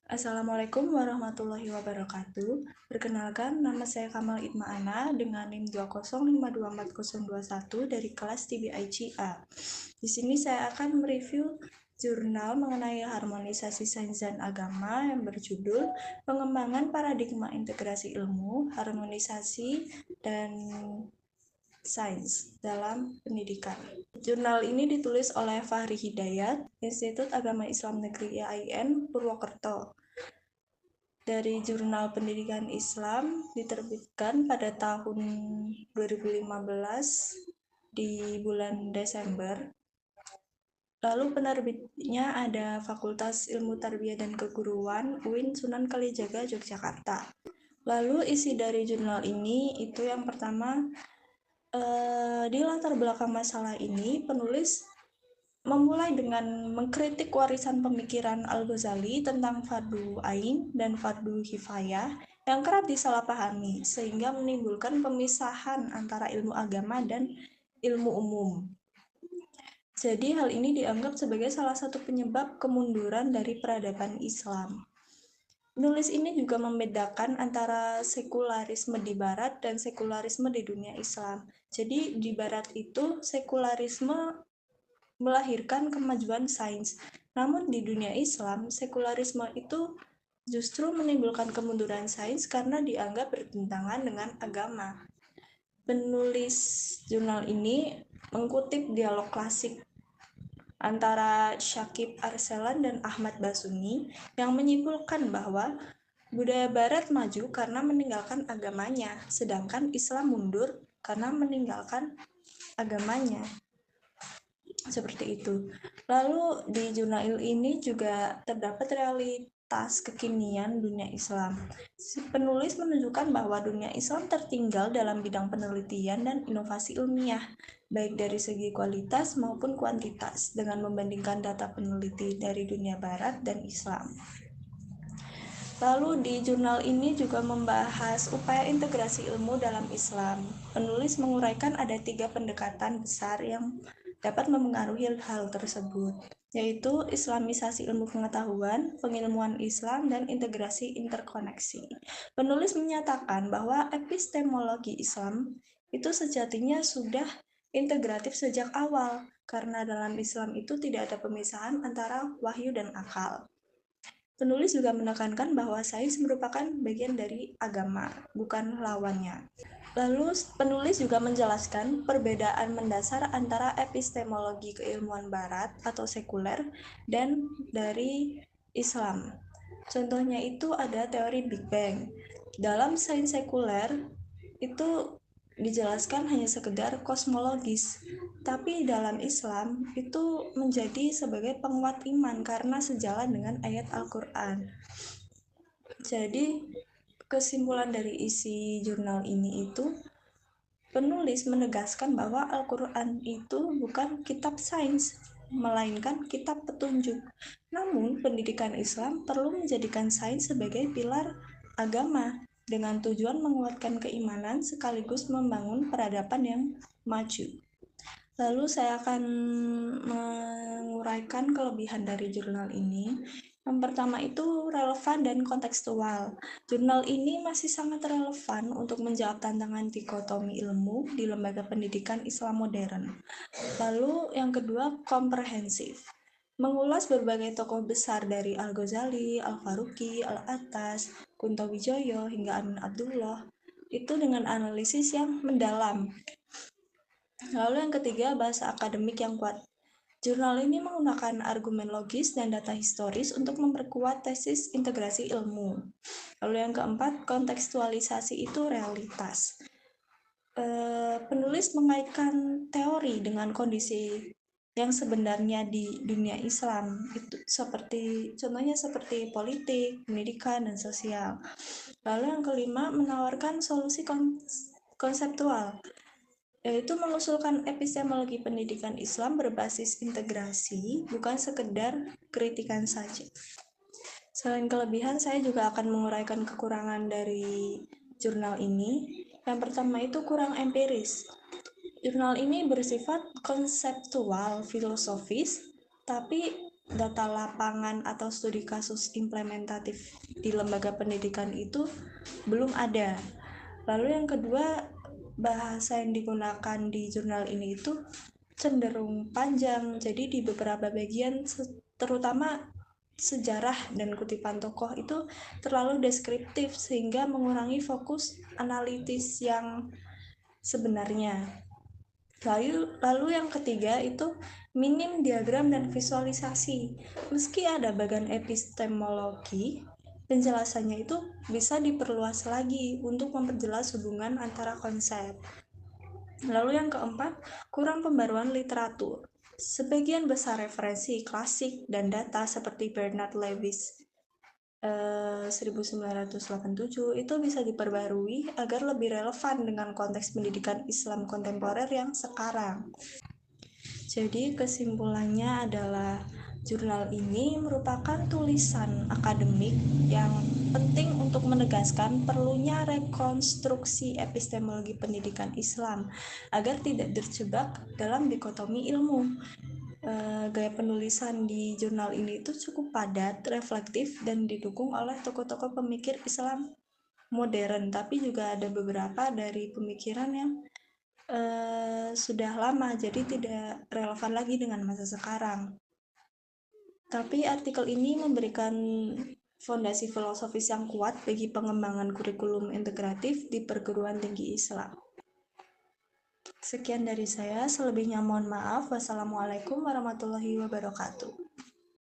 Assalamualaikum warahmatullahi wabarakatuh. Perkenalkan, nama saya Kamal Itma Ana dengan NIM 205240021 dari kelas TBICA. Di sini saya akan mereview jurnal mengenai harmonisasi sains dan agama yang berjudul Pengembangan Paradigma Integrasi Ilmu, Harmonisasi dan Sains dalam Pendidikan. Jurnal ini ditulis oleh Fahri Hidayat, Institut Agama Islam Negeri IAIN, Purwokerto. Dari Jurnal Pendidikan Islam diterbitkan pada tahun 2015 di bulan Desember. Lalu penerbitnya ada Fakultas Ilmu Tarbiyah dan Keguruan UIN Sunan Kalijaga Yogyakarta. Lalu isi dari jurnal ini itu yang pertama, di latar belakang masalah ini penulis memulai dengan mengkritik warisan pemikiran Al-Ghazali tentang fardu ain dan fardu kifayah yang kerap disalahpahami sehingga menimbulkan pemisahan antara ilmu agama dan ilmu umum. Jadi hal ini dianggap sebagai salah satu penyebab kemunduran dari peradaban Islam. Penulis ini juga membedakan antara sekularisme di barat dan sekularisme di dunia Islam. Jadi di barat itu sekularisme melahirkan kemajuan sains. Namun di dunia Islam, sekularisme itu justru menimbulkan kemunduran sains karena dianggap bertentangan dengan agama. Penulis jurnal ini mengutip dialog klasik antara Syakib Arselan dan Ahmad Basuni yang menyimpulkan bahwa budaya barat maju karena meninggalkan agamanya, sedangkan Islam mundur karena meninggalkan agamanya. Seperti itu. Lalu di jurnal ini juga terdapat realitas kekinian dunia Islam. Si penulis menunjukkan bahwa dunia Islam tertinggal dalam bidang penelitian dan inovasi ilmiah, baik dari segi kualitas maupun kuantitas, dengan membandingkan data peneliti dari dunia Barat dan Islam. Lalu di jurnal ini juga membahas upaya integrasi ilmu dalam Islam. Penulis menguraikan ada 3 pendekatan besar yang dapat memengaruhi hal tersebut, yaitu Islamisasi ilmu pengetahuan, pengilmuan Islam, dan integrasi interkoneksi. Penulis menyatakan bahwa epistemologi Islam itu sejatinya sudah integratif sejak awal, karena dalam Islam itu tidak ada pemisahan antara wahyu dan akal. Penulis juga menekankan bahwa sains merupakan bagian dari agama, bukan lawannya. Lalu penulis juga menjelaskan perbedaan mendasar antara epistemologi keilmuan barat atau sekuler dan dari Islam. Contohnya itu ada teori Big Bang. Dalam sains sekuler itu dijelaskan hanya sekedar kosmologis, tapi dalam Islam itu menjadi sebagai penguat iman karena sejalan dengan ayat Al-Quran. Jadi kesimpulan dari isi jurnal ini itu penulis menegaskan bahwa Al-Quran itu bukan kitab sains, melainkan kitab petunjuk. Namun, pendidikan Islam perlu menjadikan sains sebagai pilar agama dengan tujuan menguatkan keimanan sekaligus membangun peradaban yang maju. Lalu saya akan menguraikan kelebihan dari jurnal ini. Yang pertama itu relevan dan kontekstual. Jurnal ini masih sangat relevan untuk menjawab tantangan dikotomi ilmu di lembaga pendidikan Islam modern. Lalu yang kedua, komprehensif. Mengulas berbagai tokoh besar dari Al-Ghazali, Al-Faruqi, Al-Attas, Kunto Wijoyo, hingga Amin Abdullah, itu dengan analisis yang mendalam. Lalu yang ketiga, bahasa akademik yang kuat. Jurnal ini menggunakan argumen logis dan data historis untuk memperkuat tesis integrasi ilmu. Lalu yang keempat, kontekstualisasi itu realitas. Penulis mengaitkan teori dengan kondisi yang sebenarnya di dunia Islam, itu contohnya seperti politik, pendidikan, dan sosial. Lalu yang kelima, menawarkan solusi konseptual, yaitu mengusulkan epistemologi pendidikan Islam berbasis integrasi, bukan sekedar kritikan saja. Selain kelebihan, saya juga akan menguraikan kekurangan dari jurnal ini. Yang pertama itu kurang empiris. Jurnal ini bersifat konseptual, filosofis, tapi data lapangan atau studi kasus implementatif di lembaga pendidikan itu belum ada. Lalu yang kedua, bahasa yang digunakan di jurnal ini itu cenderung panjang, jadi di beberapa bagian terutama sejarah dan kutipan tokoh itu terlalu deskriptif sehingga mengurangi fokus analitis yang sebenarnya. Lalu yang ketiga itu minim diagram dan visualisasi. Meski ada bagian epistemologi, penjelasannya itu bisa diperluas lagi untuk memperjelas hubungan antara konsep. Lalu yang keempat, kurang pembaruan literatur. Sebagian besar referensi klasik dan data seperti Bernard Lewis 1987 itu bisa diperbarui agar lebih relevan dengan konteks pendidikan Islam kontemporer yang sekarang. Jadi kesimpulannya adalah jurnal ini merupakan tulisan akademik yang penting untuk menegaskan perlunya rekonstruksi epistemologi pendidikan Islam agar tidak terjebak dalam dikotomi ilmu. Gaya penulisan di jurnal ini itu cukup padat, reflektif, dan didukung oleh tokoh-tokoh pemikir Islam modern, tapi juga ada beberapa dari pemikiran yang sudah lama, jadi tidak relevan lagi dengan masa sekarang. Tapi artikel ini memberikan fondasi filosofis yang kuat bagi pengembangan kurikulum integratif di perguruan tinggi Islam. Sekian dari saya, selebihnya mohon maaf. Wassalamualaikum warahmatullahi wabarakatuh.